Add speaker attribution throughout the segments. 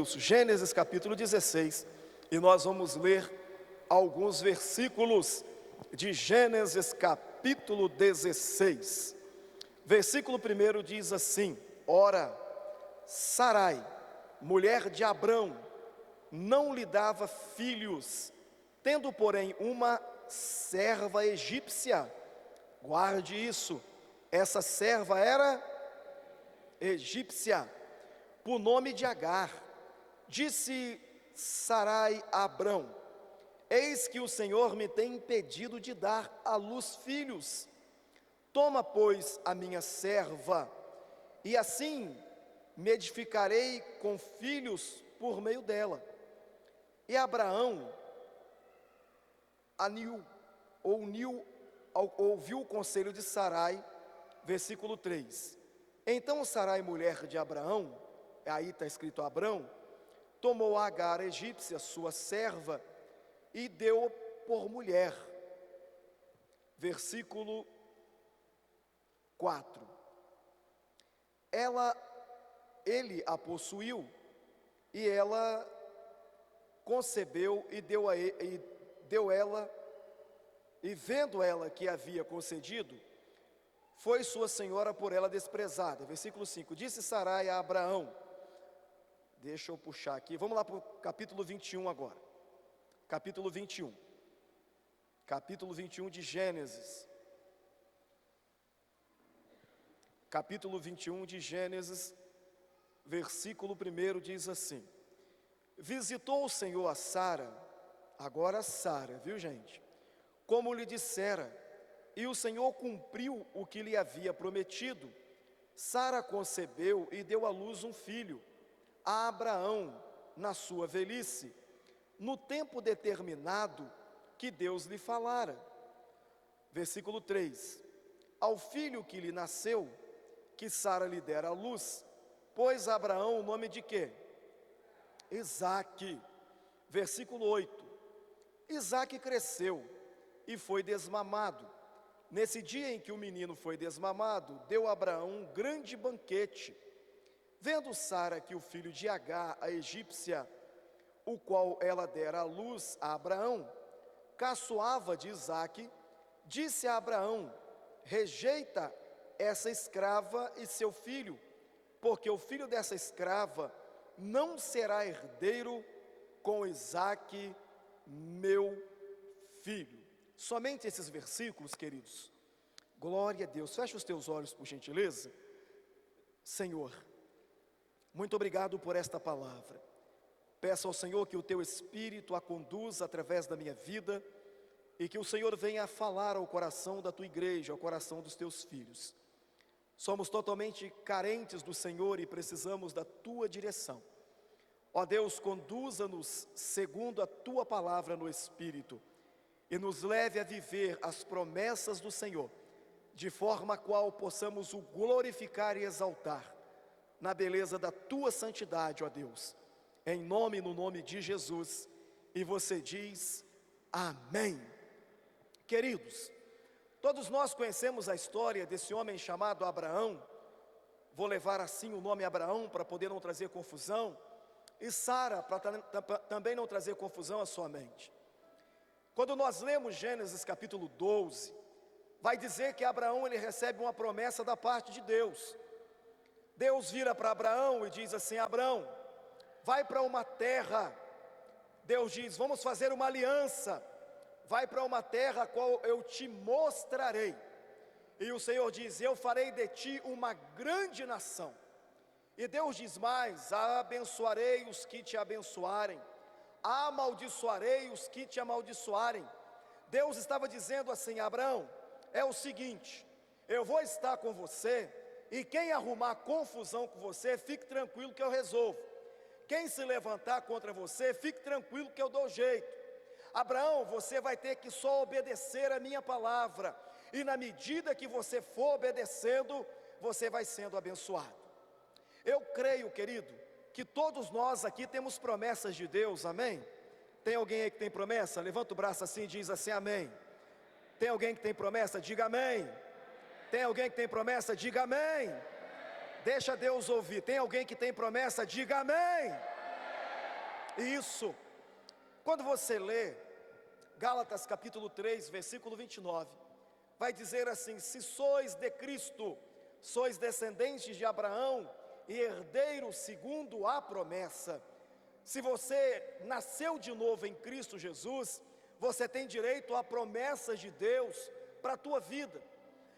Speaker 1: Gênesis capítulo 16, e nós vamos ler alguns versículos de Gênesis capítulo 16. Versículo 1 diz assim: Ora, Sarai, mulher de Abrão, não lhe dava filhos, tendo porém uma serva egípcia. Guarde isso, essa serva era egípcia, por nome de Agar. Disse Sarai a Abrão: Eis que o Senhor me tem impedido de dar à luz filhos. Toma, pois, a minha serva, e assim me edificarei com filhos por meio dela. E Abraão ouviu o conselho de Sarai. Versículo 3. Então Sarai, mulher de Abraão, aí está escrito Abrão, tomou Agar, egípcia, sua serva, e deu-a por mulher. Versículo 4. Ele a possuiu, e ela concebeu e deu ela, e vendo ela que havia concedido, foi sua senhora por ela desprezada. Versículo 5. Disse Sarai a Abraão, deixa eu puxar aqui, vamos lá para o capítulo 21 agora. Capítulo 21. Capítulo 21 de Gênesis. Capítulo 21 de Gênesis, versículo 1 diz assim: Visitou o Senhor a Sara, agora Sara, viu gente? Como lhe dissera, e o Senhor cumpriu o que lhe havia prometido. Sara concebeu e deu à luz um filho, a Abraão, na sua velhice, no tempo determinado que Deus lhe falara. Versículo 3. Ao filho que lhe nasceu, que Sara lhe dera à luz, pôs Abraão o nome de quê? Isaque. Versículo 8. Isaque cresceu e foi desmamado. Nesse dia em que o menino foi desmamado, deu a Abraão um grande banquete. Vendo Sara que o filho de Agar, a egípcia, o qual ela dera à luz a Abraão, caçoava de Isaque, disse a Abraão: Rejeita essa escrava e seu filho, porque o filho dessa escrava não será herdeiro com Isaque, meu filho. Somente esses versículos, queridos. Glória a Deus. Feche os teus olhos, por gentileza. Senhor, muito obrigado por esta palavra. Peço ao Senhor que o teu Espírito a conduza através da minha vida e que o Senhor venha a falar ao coração da tua igreja, ao coração dos teus filhos. Somos totalmente carentes do Senhor e precisamos da tua direção. Ó Deus, conduza-nos segundo a tua palavra no Espírito e nos leve a viver as promessas do Senhor, de forma a qual possamos o glorificar e exaltar na beleza da tua santidade, ó Deus, no nome de Jesus. E você diz amém. Queridos, todos nós conhecemos a história desse homem chamado Abraão. Vou levar assim o nome Abraão para poder não trazer confusão, e Sara para também não trazer confusão à sua mente. Quando nós lemos Gênesis capítulo 12, vai dizer que Abraão ele recebe uma promessa da parte de Deus. Deus vira para Abraão e diz assim: Abraão, vai para uma terra. Deus diz: vamos fazer uma aliança. Vai para uma terra a qual eu te mostrarei. E o Senhor diz: eu farei de ti uma grande nação. E Deus diz mais: abençoarei os que te abençoarem, amaldiçoarei os que te amaldiçoarem. Deus estava dizendo assim: Abraão, é o seguinte, eu vou estar com você, e quem arrumar confusão com você, fique tranquilo que eu resolvo. Quem se levantar contra você, fique tranquilo que eu dou jeito. Abraão, você vai ter que só obedecer a minha palavra, e na medida que você for obedecendo, você vai sendo abençoado. Eu creio, querido, que todos nós aqui temos promessas de Deus, amém? Tem alguém aí que tem promessa? Levanta o braço assim e diz assim, amém. Tem alguém que tem promessa? Diga amém. Tem alguém que tem promessa? Diga amém. Deixa Deus ouvir. Tem alguém que tem promessa? Diga amém. Isso. Quando você lê Gálatas capítulo 3, versículo 29, vai dizer assim: se sois de Cristo, sois descendentes de Abraão e herdeiros segundo a promessa. Se você nasceu de novo em Cristo Jesus, você tem direito a promessas de Deus para a tua vida.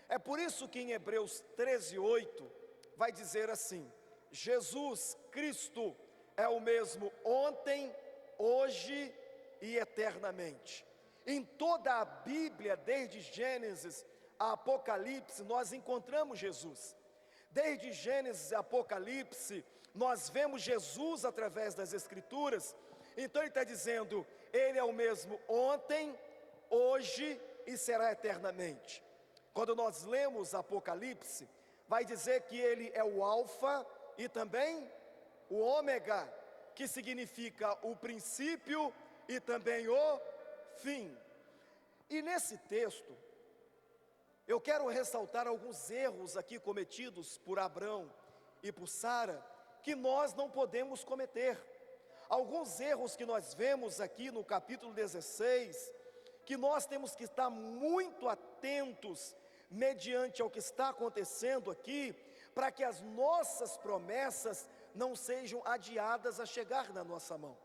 Speaker 1: É por isso que em Hebreus 13:8 vai dizer assim: Jesus Cristo é o mesmo ontem, hoje e eternamente. Em toda a Bíblia, desde Gênesis a Apocalipse, nós encontramos Jesus. Desde Gênesis a Apocalipse, nós vemos Jesus através das Escrituras. Então ele está dizendo, ele é o mesmo ontem, hoje e será eternamente. Quando nós lemos Apocalipse, vai dizer que ele é o alfa e também o ômega, que significa o princípio e também o fim. E nesse texto, eu quero ressaltar alguns erros aqui cometidos por Abrão e por Sara, que nós não podemos cometer. Alguns erros que nós vemos aqui no capítulo 16, que nós temos que estar muito atentos, mediante ao que está acontecendo aqui, para que as nossas promessas não sejam adiadas a chegar na nossa mão.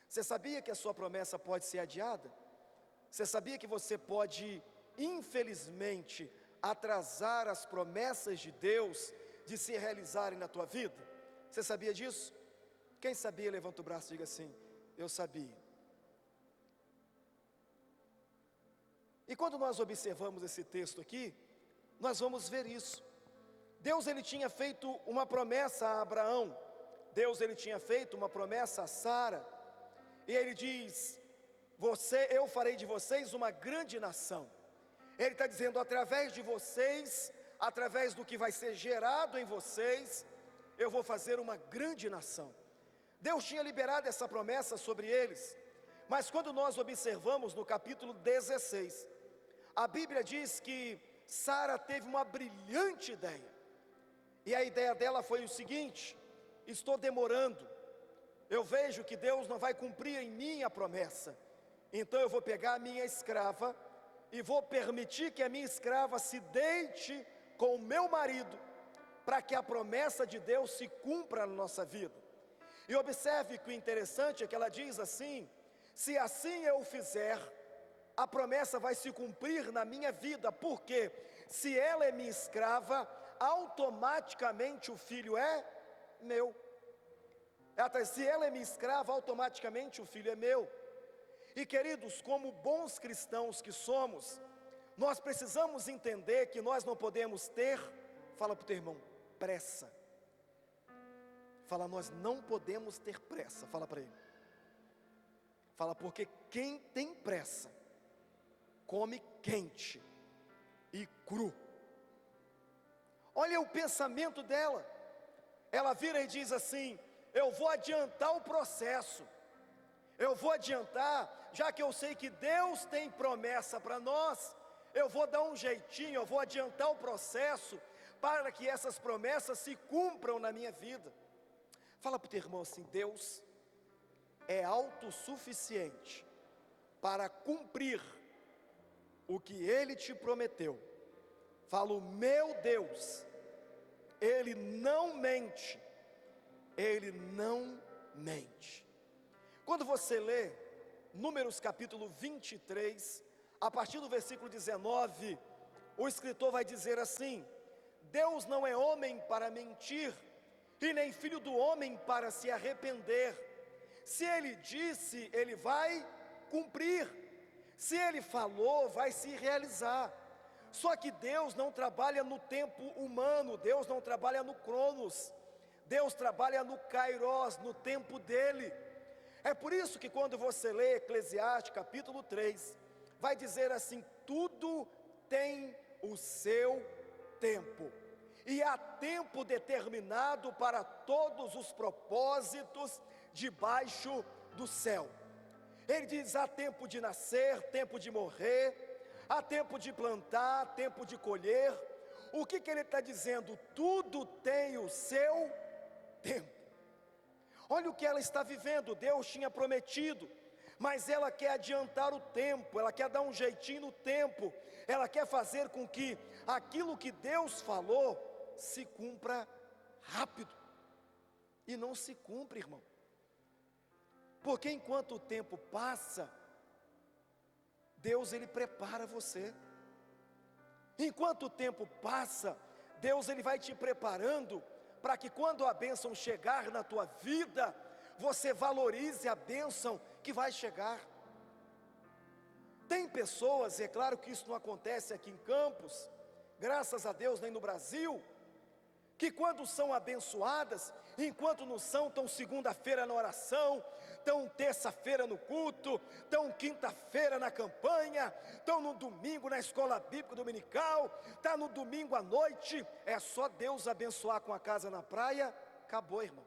Speaker 1: Você sabia que a sua promessa pode ser adiada? Você sabia que você pode, infelizmente, atrasar as promessas de Deus de se realizarem na tua vida? Você sabia disso? Quem sabia, levanta o braço e diga assim: eu sabia. E quando nós observamos esse texto aqui, nós vamos ver isso. Deus ele tinha feito uma promessa a Abraão, Deus ele tinha feito uma promessa a Sara, e ele diz: eu farei de vocês uma grande nação. Ele está dizendo, através de vocês, através do que vai ser gerado em vocês, eu vou fazer uma grande nação. Deus tinha liberado essa promessa sobre eles, mas quando nós observamos no capítulo 16, a Bíblia diz que Sara teve uma brilhante ideia, e a ideia dela foi o seguinte: estou demorando, eu vejo que Deus não vai cumprir em mim a promessa, então eu vou pegar a minha escrava, e vou permitir que a minha escrava se deite com o meu marido, para que a promessa de Deus se cumpra na nossa vida. E observe que o interessante é que ela diz assim: se assim eu fizer, a promessa vai se cumprir na minha vida, porque se ela é minha escrava, automaticamente o filho é meu. Se ela é minha escrava, automaticamente o filho é meu. E queridos, como bons cristãos que somos, nós precisamos entender que nós não podemos ter, fala para o teu irmão, pressa. Fala, nós não podemos ter pressa, fala para ele. Fala, porque quem tem pressa, come quente e cru. Olha o pensamento dela. Ela vira e diz assim: eu vou adiantar o processo, eu vou adiantar, já que eu sei que Deus tem promessa para nós, eu vou dar um jeitinho, eu vou adiantar o processo, para que essas promessas se cumpram na minha vida. Fala para o teu irmão assim: Deus é autossuficiente para cumprir o que Ele te prometeu. Fala, o meu Deus, Ele não mente, Ele não mente. Quando você lê Números capítulo 23, a partir do versículo 19, o escritor vai dizer assim: Deus não é homem para mentir, e nem filho do homem para se arrepender. Se Ele disse, Ele vai cumprir. Se Ele falou, vai se realizar. Só que Deus não trabalha no tempo humano, Deus não trabalha no cronos, Deus trabalha no kairos, no tempo dEle. É por isso que quando você lê Eclesiastes capítulo 3, vai dizer assim: tudo tem o seu tempo, e há tempo determinado para todos os propósitos debaixo do céu. Ele diz: há tempo de nascer, tempo de morrer, há tempo de plantar, tempo de colher. O que ele está dizendo? Tudo tem o seu tempo. Olha o que ela está vivendo. Deus tinha prometido, mas ela quer adiantar o tempo, ela quer dar um jeitinho no tempo, ela quer fazer com que aquilo que Deus falou se cumpra rápido, e não se cumpre, irmão, porque enquanto o tempo passa, Deus ele prepara você, enquanto o tempo passa, Deus ele vai te preparando, para que quando a bênção chegar na tua vida, você valorize a bênção que vai chegar. Tem pessoas, e é claro que isso não acontece aqui em Campos, graças a Deus nem no Brasil, que quando são abençoadas, enquanto não são, estão segunda-feira na oração, estão terça-feira no culto, estão quinta-feira na campanha, estão no domingo na escola bíblica dominical, está no domingo à noite, é só Deus abençoar com a casa na praia, acabou, irmão.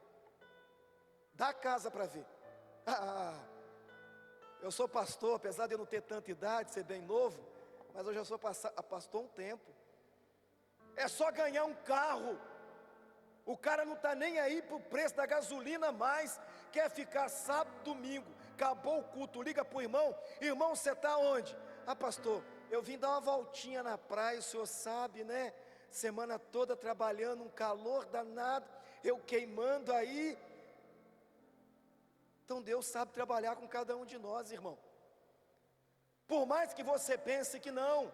Speaker 1: Dá a casa para ver. Eu sou pastor, apesar de eu não ter tanta idade, ser bem novo, mas eu já sou pastor há um tempo. É só ganhar um carro, o cara não está nem aí para o preço da gasolina mais, quer ficar sábado, domingo, acabou o culto, liga para o irmão, irmão, você está onde? Pastor, eu vim dar uma voltinha na praia, o senhor sabe, né? Semana toda trabalhando, um calor danado, eu queimando aí. Então Deus sabe trabalhar com cada um de nós, irmão, por mais que você pense que não.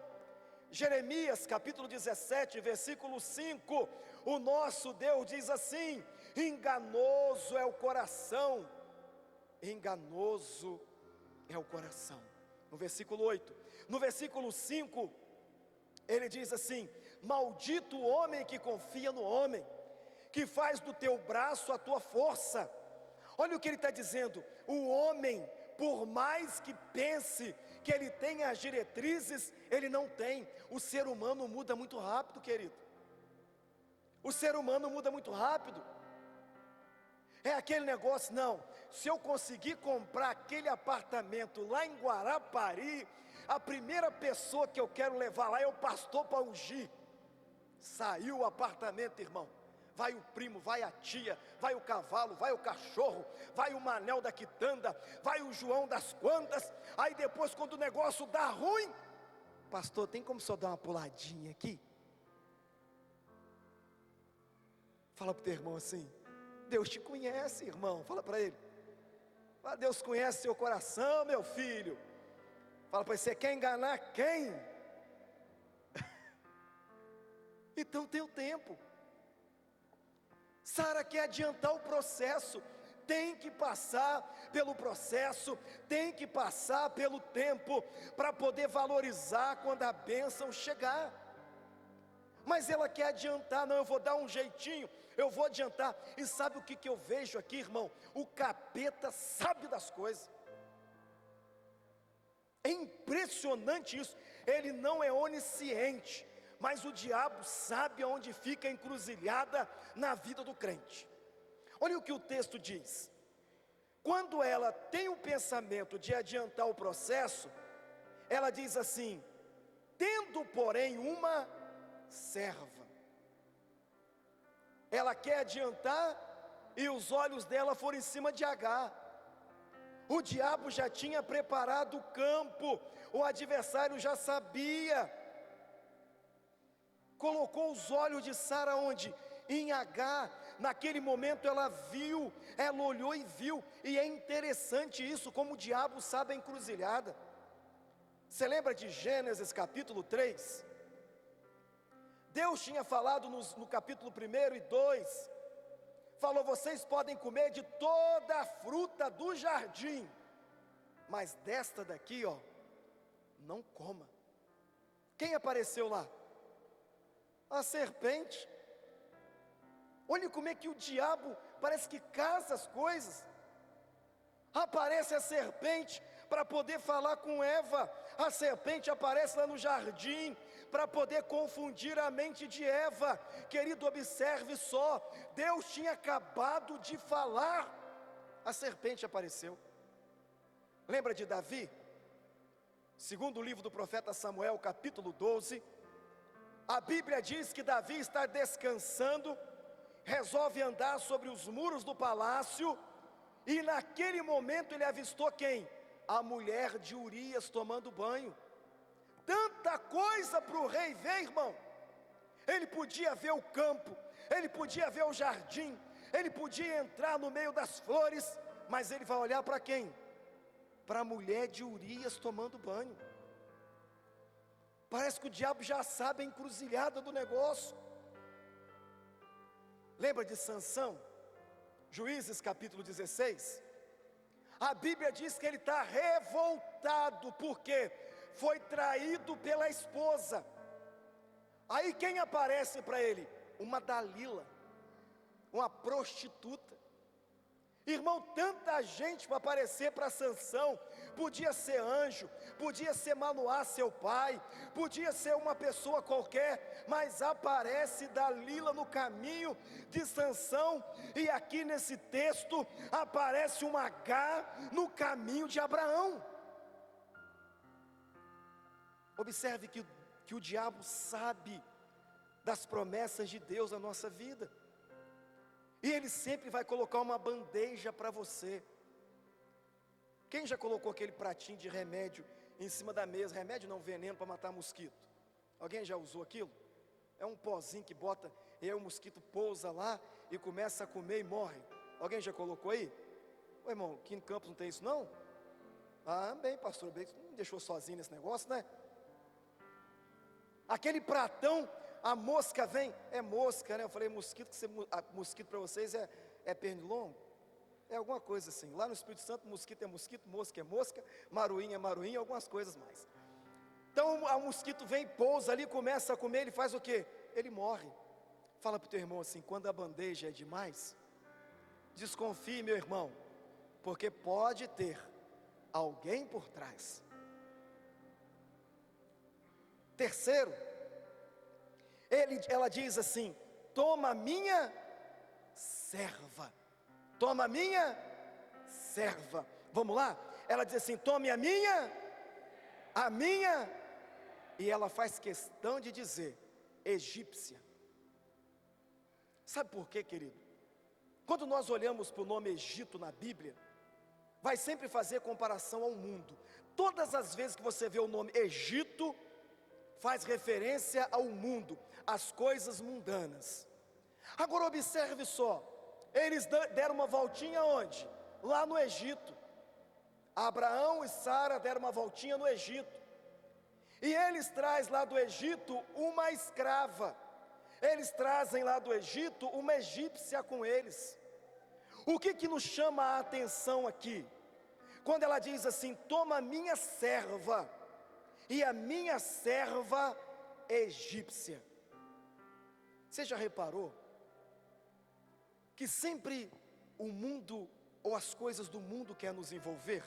Speaker 1: Jeremias capítulo 17, versículo 5, o nosso Deus diz assim: enganoso é o coração, enganoso é o coração. No versículo 8, no versículo 5, ele diz assim: maldito o homem que confia no homem, que faz do teu braço a tua força. Olha o que ele está dizendo, o homem, por mais que pense que ele tem as diretrizes, ele não tem. O ser humano muda muito rápido, querido. O ser humano muda muito rápido. É aquele negócio, não, se eu conseguir comprar aquele apartamento lá em Guarapari, a primeira pessoa que eu quero levar lá é o pastor para ungir. Saiu o apartamento, irmão, vai o primo, vai a tia, vai o cavalo, vai o cachorro, vai o Manel da quitanda, vai o João das quantas. Aí depois, quando o negócio dá ruim, pastor, tem como só dar uma puladinha aqui? Fala para o teu irmão assim: Deus te conhece, irmão. Fala para ele: Deus conhece seu coração, meu filho. Fala para ele: você quer enganar quem? Então tem o tempo. Sara quer adiantar o processo, tem que passar pelo processo, tem que passar pelo tempo, para poder valorizar quando a bênção chegar. Mas ela quer adiantar, não, eu vou dar um jeitinho, eu vou adiantar. E sabe o que eu vejo aqui, irmão? O capeta sabe das coisas. É impressionante isso, ele não é onisciente, mas o diabo sabe aonde fica a encruzilhada na vida do crente. Olha o que o texto diz: quando ela tem o pensamento de adiantar o processo, ela diz assim: tendo porém uma serva. Ela quer adiantar e os olhos dela foram em cima de Agar. O diabo já tinha preparado o campo, o adversário já sabia. Colocou os olhos de Sara onde? Em Agar. Naquele momento ela viu, ela olhou e viu. E é interessante isso, como o diabo sabe a encruzilhada. Você lembra de Gênesis capítulo 3? Deus tinha falado no capítulo 1 e 2, falou: vocês podem comer de toda a fruta do jardim, mas desta daqui, ó, não coma. Quem apareceu lá? A serpente. Olha como é que o diabo parece que casa as coisas. Aparece a serpente para poder falar com Eva. A serpente aparece lá no jardim para poder confundir a mente de Eva. Querido, observe só, Deus tinha acabado de falar, a serpente apareceu. Lembra de Davi? Segundo o livro do profeta Samuel, capítulo 12, a Bíblia diz que Davi está descansando, resolve andar sobre os muros do palácio, E naquele momento ele avistou quem? A mulher de Urias tomando banho. Tanta coisa para o rei ver, irmão. Ele podia ver o campo, ele podia ver o jardim, ele podia entrar no meio das flores, mas ele vai olhar para quem? Para a mulher de Urias tomando banho. Parece que o diabo já sabe a encruzilhada do negócio. Lembra de Sansão? Juízes capítulo 16. A Bíblia diz que ele está revoltado, porque foi traído pela esposa. Aí quem aparece para ele? Uma Dalila, uma prostituta. Irmão, tanta gente para aparecer para Sansão. Podia ser anjo, podia ser Manoá, seu pai, podia ser uma pessoa qualquer, mas aparece Dalila no caminho de Sansão. E aqui nesse texto aparece uma H no caminho de Abraão. Observe que o diabo sabe das promessas de Deus na nossa vida, e ele sempre vai colocar uma bandeja para você. Quem já colocou aquele pratinho de remédio em cima da mesa? Remédio não, veneno para matar mosquito. Alguém já usou aquilo? É um pozinho que bota, e aí o mosquito pousa lá e começa a comer e morre. Alguém já colocou aí? Ô irmão, aqui em Campos não tem isso não? Ah, bem, pastor, bem, não me deixou sozinho nesse negócio, né? Aquele pratão, a mosca vem, é mosca, né? Eu falei mosquito, mosquito para vocês é pernilongo, é alguma coisa assim. Lá no Espírito Santo, mosquito é mosquito, mosca é mosca, maruinha é maruinha, algumas coisas mais. Então o mosquito vem, pousa ali, começa a comer, ele faz o quê? Ele morre. Fala para o teu irmão assim: quando a bandeja é demais, desconfie, meu irmão, porque pode ter alguém por trás. Terceiro, ela diz assim: toma minha serva, toma minha serva. Vamos lá? Ela diz assim: tome a minha, e ela faz questão de dizer egípcia. Sabe por quê, querido? Quando nós olhamos para o nome Egito na Bíblia, vai sempre fazer comparação ao mundo. Todas as vezes que você vê o nome Egito, faz referência ao mundo, às coisas mundanas. Agora observe só, eles deram uma voltinha onde? Lá no Egito. Abraão e Sara deram uma voltinha no Egito, e eles trazem lá do Egito uma escrava, eles trazem lá do Egito uma egípcia com eles. O que nos chama a atenção aqui? Quando ela diz assim: toma minha serva, e a minha serva egípcia. Você já reparou que sempre o mundo ou as coisas do mundo quer nos envolver?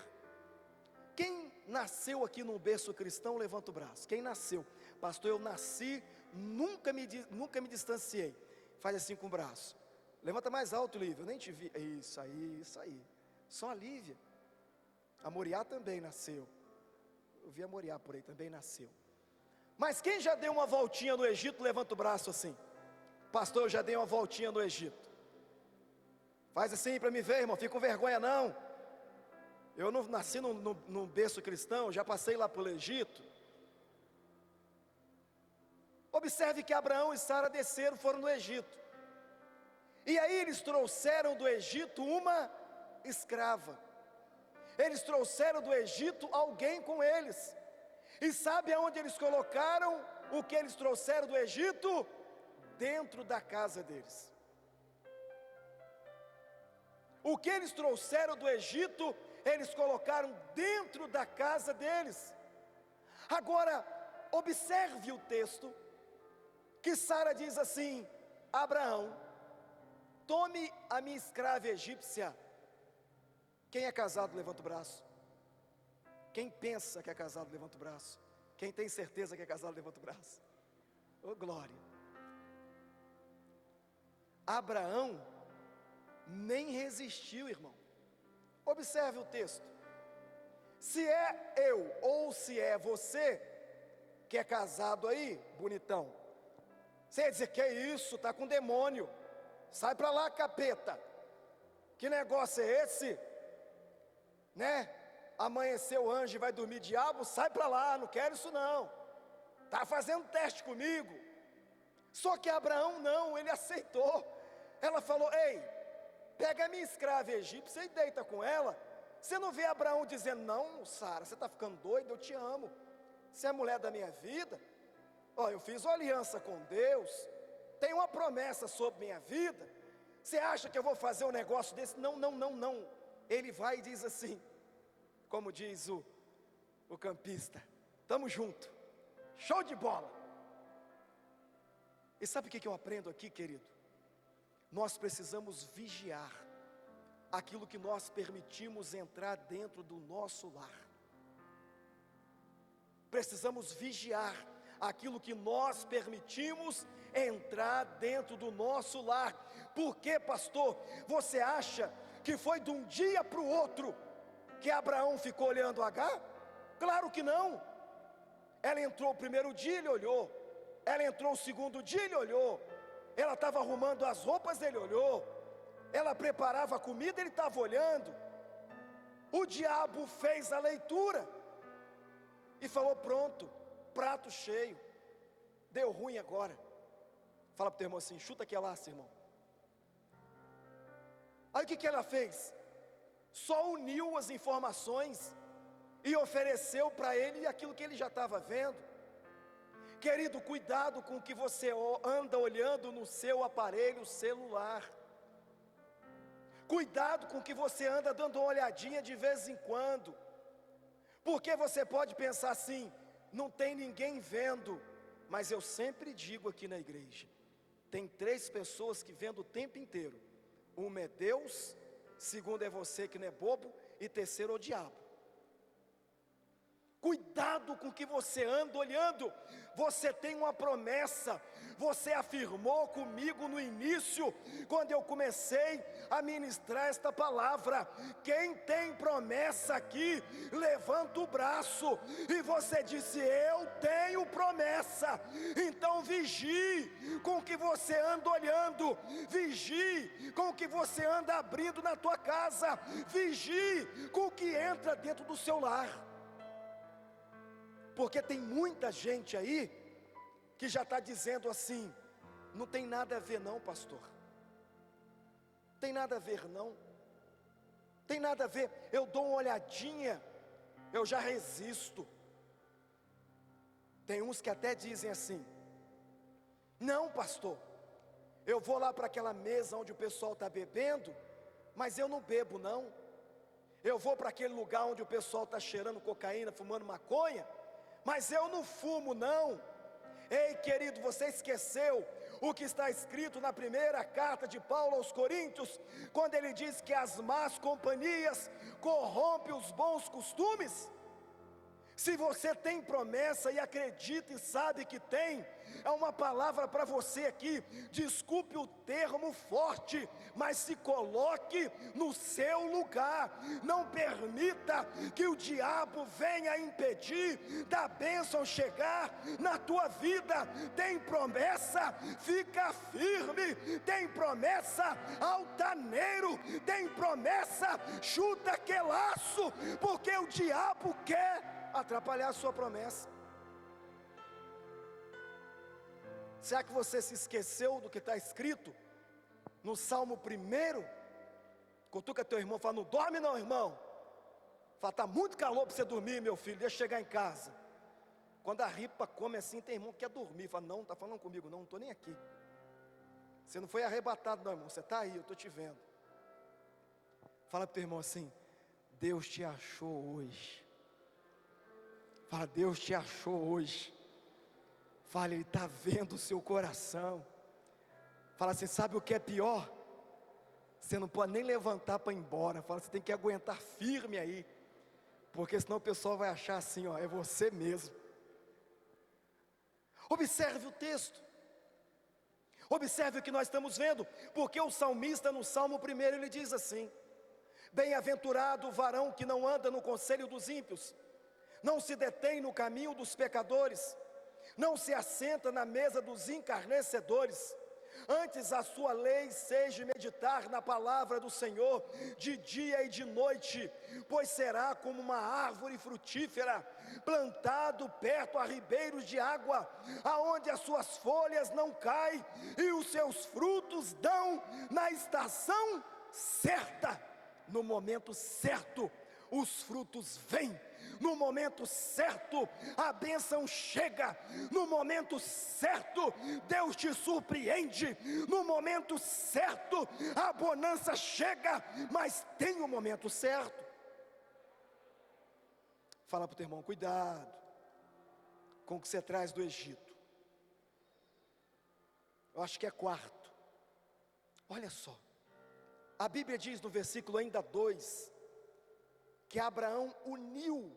Speaker 1: Quem nasceu aqui num berço cristão, levanta o braço. Quem nasceu? Pastor, eu nasci, nunca me distanciei. Faz assim com o braço. Levanta mais alto, Lívia, eu nem te vi. Isso aí. Só a Lívia. A Moriá também nasceu. Eu vi a Moriá por aí, também nasceu. Mas quem já deu uma voltinha no Egito, levanta o braço assim. Pastor, eu já dei uma voltinha no Egito. Faz assim para me ver, irmão, fica com vergonha não. Eu não nasci num berço cristão, já passei lá pelo Egito. Observe que Abraão e Sara desceram, foram no Egito. E aí eles trouxeram do Egito uma escrava. Eles trouxeram do Egito alguém com eles. E sabe aonde eles colocaram o que eles trouxeram do Egito? Dentro da casa deles. O que eles trouxeram do Egito, eles colocaram dentro da casa deles. Agora, observe o texto, que Sara diz assim: Abraão, tome a minha escrava egípcia. Quem é casado, levanta o braço. Quem pensa que é casado, levanta o braço. Quem tem certeza que é casado, levanta o braço. Oh glória. Abraão nem resistiu, irmão. Observe o texto. Se é eu ou se é você que é casado aí, bonitão, você ia dizer: que é isso, está com demônio, sai para lá, capeta, que negócio é esse? né? Amanheceu o anjo e vai dormir diabo, sai para lá, não quero isso não. Está fazendo teste comigo. Só que Abraão não, ele aceitou. Ela falou: ei, pega a minha escrava egípcia e deita com ela. Você não vê Abraão dizendo: não, Sara, você está ficando doida, eu te amo, você é a mulher da minha vida. Ó, eu fiz uma aliança com Deus, tem uma promessa sobre minha vida. Você acha que eu vou fazer um negócio desse? Não, não, não, não. Ele vai e diz assim, como diz o campista: tamo junto, show de bola. E sabe o que eu aprendo aqui, querido? Nós precisamos vigiar aquilo que nós permitimos entrar dentro do nosso lar. Precisamos vigiar aquilo que nós permitimos entrar dentro do nosso lar. Por quê, pastor? Você acha que foi de um dia para o outro que Abraão ficou olhando Agar? Claro que não. Ela entrou o primeiro dia, ele olhou. Ela entrou o segundo dia, ele olhou. Ela estava arrumando as roupas, ele olhou. Ela preparava a comida, ele estava olhando. O diabo fez a leitura e falou: pronto, prato cheio, deu ruim agora. Fala para o teu irmão assim: chuta aqui a laça, irmão. Aí o que ela fez? Só uniu as informações e ofereceu para ele aquilo que ele já estava vendo. Querido, cuidado com o que você anda olhando no seu aparelho celular. Cuidado com o que você anda dando uma olhadinha de vez em quando. Porque você pode pensar assim: não tem ninguém vendo. Mas eu sempre digo aqui na igreja: tem 3 pessoas que vendo o tempo inteiro. Uma é Deus, segundo é você que não é bobo, e terceiro é o diabo. Cuidado com o que você anda olhando. Você tem uma promessa. Você afirmou comigo no início, quando eu comecei a ministrar esta palavra: quem tem promessa aqui, levanta o braço. E você disse: eu tenho promessa. Então vigie com o que você anda olhando. Vigie com o que você anda abrindo na tua casa. Vigie com o que entra dentro do seu lar. Porque tem muita gente aí que já está dizendo assim: não tem nada a ver não, pastor. Tem nada a ver não. Tem nada a ver. Eu dou uma olhadinha, eu já resisto. Tem uns que até dizem assim: não, pastor, eu vou lá para aquela mesa onde o pessoal está bebendo, mas eu não bebo não. Eu vou para aquele lugar onde o pessoal está cheirando cocaína, fumando maconha, mas eu não fumo não. Ei, querido, você esqueceu o que está escrito na primeira carta de Paulo aos Coríntios, quando ele diz que as más companhias corrompem os bons costumes? Se você tem promessa e acredita e sabe que tem, é uma palavra para você aqui. Desculpe o termo forte, mas se coloque no seu lugar. Não permita que o diabo venha impedir da bênção chegar na tua vida. Tem promessa, fica firme. Tem promessa, altaneiro. Tem promessa, chuta aquele laço, porque o diabo quer atrapalhar a sua promessa. Será que você se esqueceu do que está escrito no Salmo 1? Cutuca teu irmão, fala: não dorme não, irmão. Fala: está muito calor para você dormir, meu filho, deixa eu chegar em casa. Quando a ripa come assim, tem irmão que quer dormir. Fala: não, está falando comigo não estou nem aqui. Você não foi arrebatado não, irmão, você está aí, eu estou te vendo. Fala para o teu irmão assim: Deus te achou hoje. Fala: Deus te achou hoje. Fala: Ele está vendo o seu coração. Fala assim: sabe o que é pior? Você não pode nem levantar para ir embora. Fala: você tem que aguentar firme aí, porque senão o pessoal vai achar assim, ó, é você mesmo. Observe o texto. Observe o que nós estamos vendo, porque o salmista no Salmo 1 ele diz assim: bem-aventurado o varão que não anda no conselho dos ímpios, não se detém no caminho dos pecadores, não se assenta na mesa dos encarnecedores, Antes a sua lei seja meditar na palavra do Senhor de dia e de noite, pois será como uma árvore frutífera, plantado perto a ribeiros de água, aonde as suas folhas não caem, e os seus frutos dão na estação certa. No momento certo, os frutos vêm. No momento certo, a bênção chega. No momento certo, Deus te surpreende. No momento certo, a bonança chega. Mas tem o momento certo. Fala para o teu irmão, cuidado com o que você traz do Egito. Eu acho que é quarto. Olha só, a Bíblia diz no versículo ainda 2, que Abraão uniu,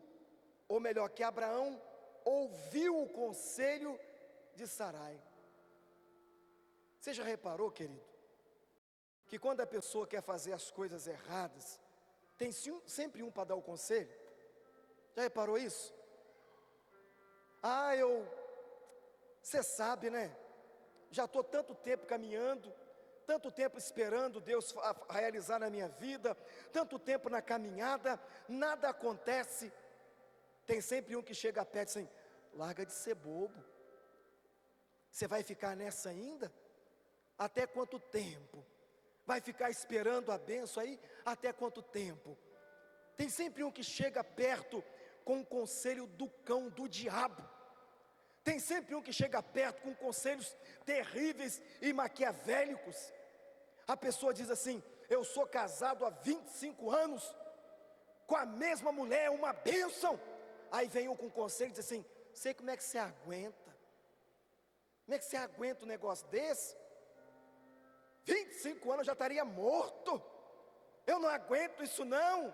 Speaker 1: ou melhor, que Abraão ouviu o conselho de Sarai. Você já reparou, querido, que quando a pessoa quer fazer as coisas erradas, tem sempre um para dar o conselho? Já reparou isso? Você sabe, né? Já estou tanto tempo caminhando, tanto tempo esperando Deus realizar na minha vida, tanto tempo na caminhada, nada acontece. Tem sempre um que chega perto e diz assim: larga de ser bobo, você vai ficar nessa ainda? Até quanto tempo? Vai ficar esperando a bênção aí? Até quanto tempo? Tem sempre um que chega perto com o conselho do cão, do diabo. Tem sempre um que chega perto com conselhos terríveis e maquiavélicos. A pessoa diz assim: eu sou casado há 25 anos, com a mesma mulher, uma bênção. Aí vem um com conselho e diz assim: sei como é que você aguenta. Como é que você aguenta um negócio desse? 25 anos eu já estaria morto. Eu não aguento isso não.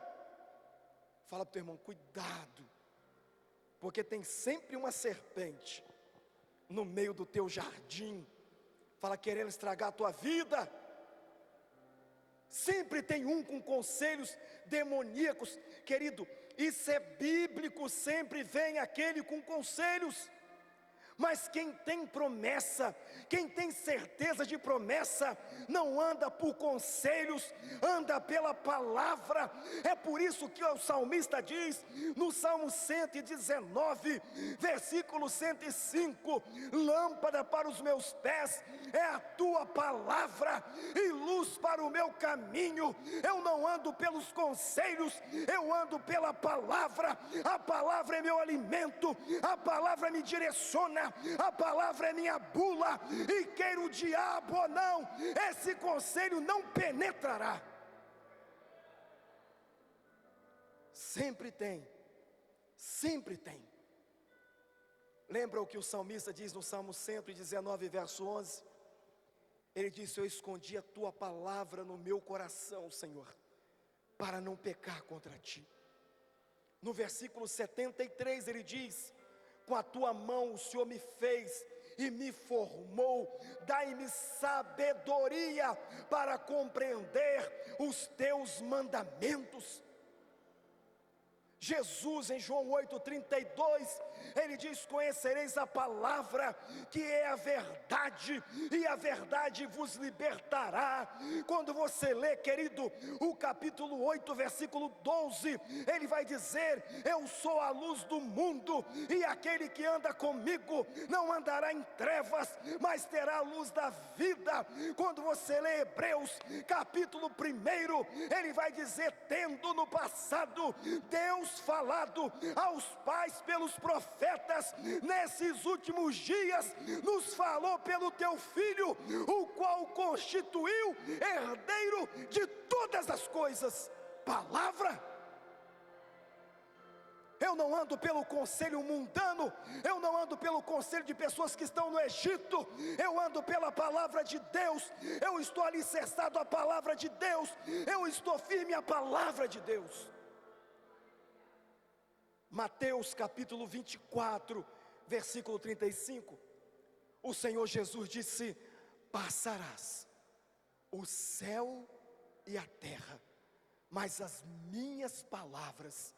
Speaker 1: Fala para o teu irmão, cuidado, porque tem sempre uma serpente no meio do teu jardim, fala, querendo estragar a tua vida. Sempre tem um com conselhos demoníacos, querido, isso é bíblico, sempre vem aquele com conselhos. Mas quem tem promessa, quem tem certeza de promessa, não anda por conselhos, anda pela palavra. É por isso que o salmista diz, no Salmo 119, versículo 105, lâmpada para os meus pés é a tua palavra, e luz para o meu caminho. Eu não ando pelos conselhos, eu ando pela palavra. A palavra é meu alimento, a palavra me direciona, a palavra é minha bula, e queira o diabo ou não, esse conselho não penetrará. Sempre tem, sempre tem. Lembra o que o salmista diz no Salmo 119, verso 11? Ele disse: eu escondi a tua palavra no meu coração, Senhor, para não pecar contra ti. No versículo 73 ele diz: com a tua mão o Senhor me fez e me formou, dai-me sabedoria para compreender os teus mandamentos. Jesus, em João 8,32, ele diz: conhecereis a palavra, que é a verdade, e a verdade vos libertará. Quando você lê, querido, o capítulo 8, versículo 12, ele vai dizer: eu sou a luz do mundo, e aquele que anda comigo não andará em trevas, mas terá a luz da vida. Quando você lê Hebreus, capítulo 1, ele vai dizer: tendo no passado Deus falado aos pais pelos profetas, nesses últimos dias nos falou pelo teu Filho, o qual constituiu herdeiro de todas as coisas. Palavra. Eu não ando pelo conselho mundano, eu não ando pelo conselho de pessoas que estão no Egito, eu ando pela palavra de Deus, eu estou alicerçado à palavra de Deus, eu estou firme à palavra de Deus. Mateus capítulo 24, versículo 35, o Senhor Jesus disse: passarás o céu e a terra, mas as minhas palavras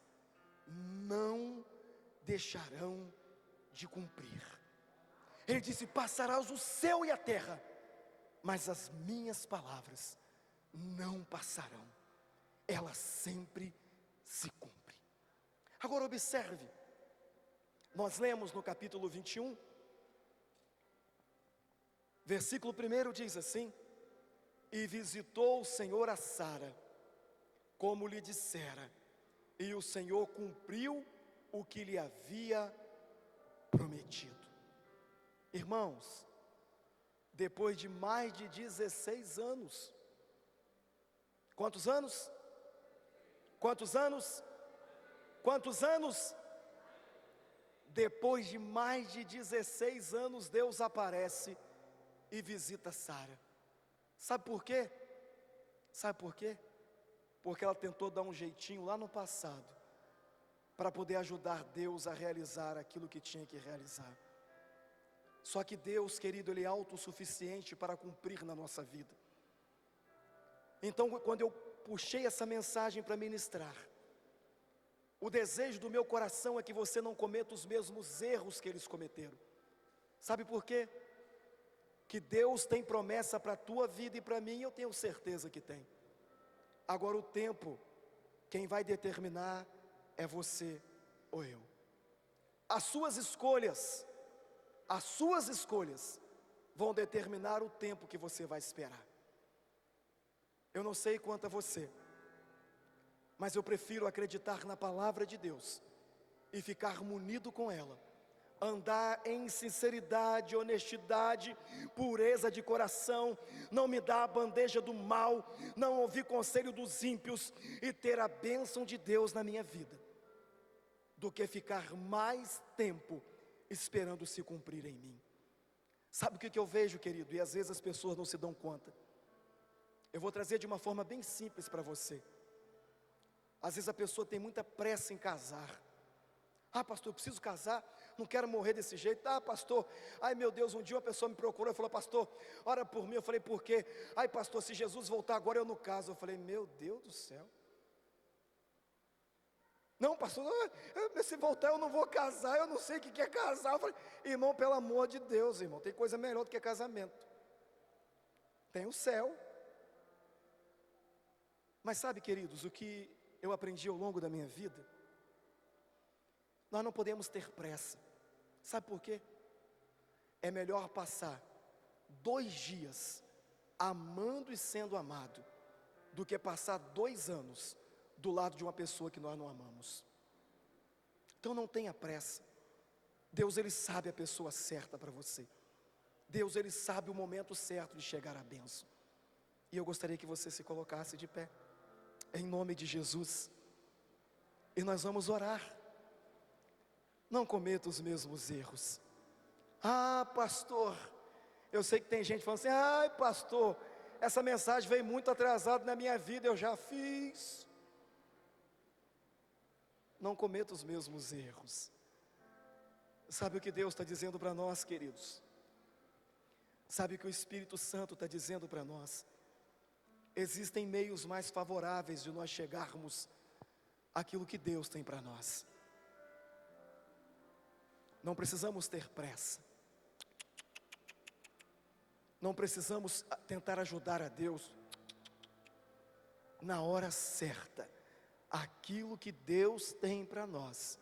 Speaker 1: não deixarão de cumprir. Ele disse: passarás o céu e a terra, mas as minhas palavras não passarão, elas sempre se cumprem. Agora observe, nós lemos no capítulo 21, versículo 1 diz assim: e visitou o Senhor a Sara, como lhe dissera, e o Senhor cumpriu o que lhe havia prometido. Irmãos, depois de mais de 16 anos, quantos anos? Quantos anos? Quantos anos? Depois de mais de 16 anos, Deus aparece e visita Sara. Sabe por quê? Sabe por quê? Porque ela tentou dar um jeitinho lá no passado, para poder ajudar Deus a realizar aquilo que tinha que realizar. Só que Deus, querido, Ele é autossuficiente para cumprir na nossa vida. Então, quando eu puxei essa mensagem para ministrar, o desejo do meu coração é que você não cometa os mesmos erros que eles cometeram. Sabe por quê? Que Deus tem promessa para a tua vida e para mim, eu tenho certeza que tem. Agora o tempo, quem vai determinar é você ou eu. As suas escolhas vão determinar o tempo que você vai esperar. Eu não sei quanto a você, mas eu prefiro acreditar na palavra de Deus e ficar munido com ela, andar em sinceridade, honestidade, pureza de coração, não me dar a bandeja do mal, não ouvir conselho dos ímpios e ter a bênção de Deus na minha vida, do que ficar mais tempo esperando se cumprir em mim. Sabe o que eu vejo, querido? E às vezes as pessoas não se dão conta. Eu vou trazer de uma forma bem simples para você. Às vezes a pessoa tem muita pressa em casar. Ah, pastor, eu preciso casar, não quero morrer desse jeito. Ah, pastor, ai meu Deus, um dia uma pessoa me procurou e falou: pastor, ora por mim. Eu falei: por quê? Ai pastor, se Jesus voltar agora eu não caso. Eu falei: meu Deus do céu. Não, pastor, se voltar eu não vou casar, eu não sei o que é casar. Eu falei: irmão, pelo amor de Deus, irmão, tem coisa melhor do que casamento. Tem o céu. Mas sabe, queridos, o que eu aprendi ao longo da minha vida? Nós não podemos ter pressa. Sabe por quê? É melhor passar 2 dias amando e sendo amado, do que passar 2 anos do lado de uma pessoa que nós não amamos. Então não tenha pressa. Deus, Ele sabe a pessoa certa para você. Deus, Ele sabe o momento certo de chegar à bênção. E eu gostaria que você se colocasse de pé, em nome de Jesus, e nós vamos orar. Não cometa os mesmos erros. Ah, pastor, eu sei que tem gente falando assim: ai pastor, essa mensagem veio muito atrasada na minha vida, eu já fiz. Não cometa os mesmos erros. Sabe o que Deus está dizendo para nós, queridos? Sabe o que o Espírito Santo está dizendo para nós? Existem meios mais favoráveis de nós chegarmos àquilo que Deus tem para nós. Não precisamos ter pressa. Não precisamos tentar ajudar a Deus. Na hora certa, aquilo que Deus tem para nós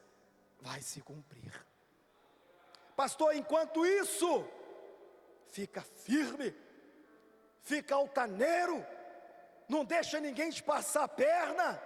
Speaker 1: vai se cumprir. Pastor, enquanto isso, fica firme, fica altaneiro, não deixa ninguém te passar a perna.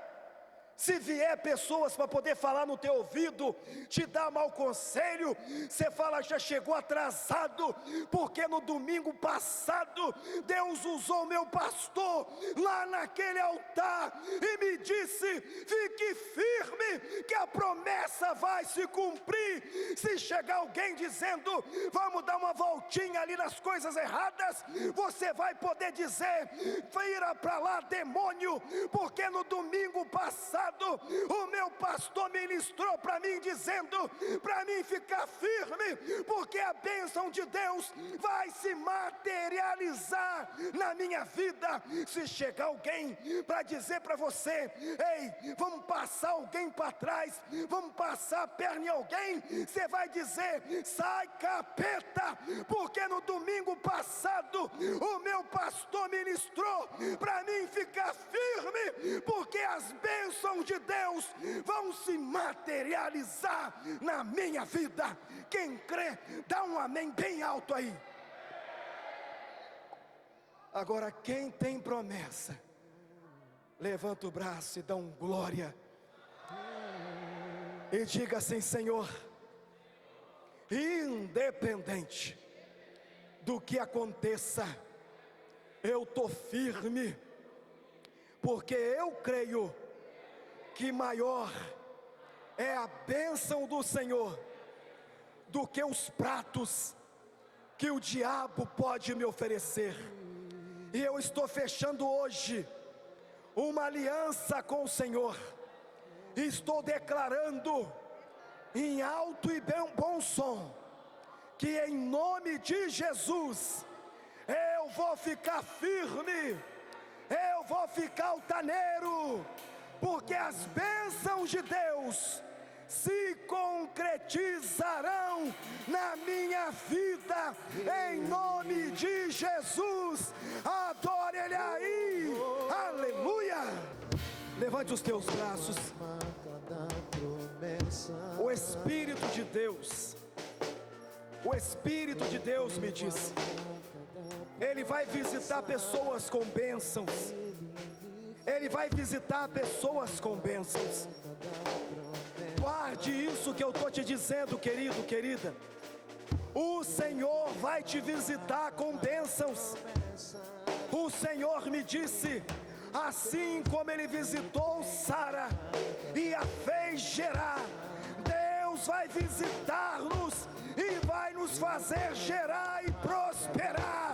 Speaker 1: Se vier pessoas para poder falar no teu ouvido, te dar mau conselho, você fala: já chegou atrasado, porque no domingo passado Deus usou meu pastor lá naquele altar e me disse: fique firme que a promessa vai se cumprir. Se chegar alguém dizendo: vamos dar uma voltinha ali nas coisas erradas, você vai poder dizer: vira para lá, demônio, porque no domingo passado o meu pastor ministrou para mim, dizendo para mim ficar firme, porque a bênção de Deus vai se materializar na minha vida. Se chegar alguém para dizer para você: ei, vamos passar alguém para trás, trás, vão passar a perna em alguém, você vai dizer: sai, capeta, porque no domingo passado o meu pastor ministrou para mim ficar firme, porque as bênçãos de Deus vão se materializar na minha vida. Quem crê, dá um amém bem alto aí. Agora, quem tem promessa, levanta o braço e dá um glória e diga assim: Senhor, independente do que aconteça, eu estou firme, porque eu creio que maior é a bênção do Senhor do que os pratos que o diabo pode me oferecer. E eu estou fechando hoje uma aliança com o Senhor, e estou declarando em alto e bom som, que em nome de Jesus, eu vou ficar firme, eu vou ficar altaneiro, porque as bênçãos de Deus se concretizarão na minha vida, em nome de Jesus. Adore Ele aí, aleluia. Levante os teus braços. O Espírito de Deus, o Espírito de Deus me disse, Ele vai visitar pessoas com bênçãos, Ele vai visitar pessoas com bênçãos. Guarde isso que eu estou te dizendo, querido, querida. O Senhor vai te visitar com bênçãos. O Senhor me disse, assim como Ele visitou Sara e a fez gerar, Deus vai visitar-nos e vai nos fazer gerar e prosperar.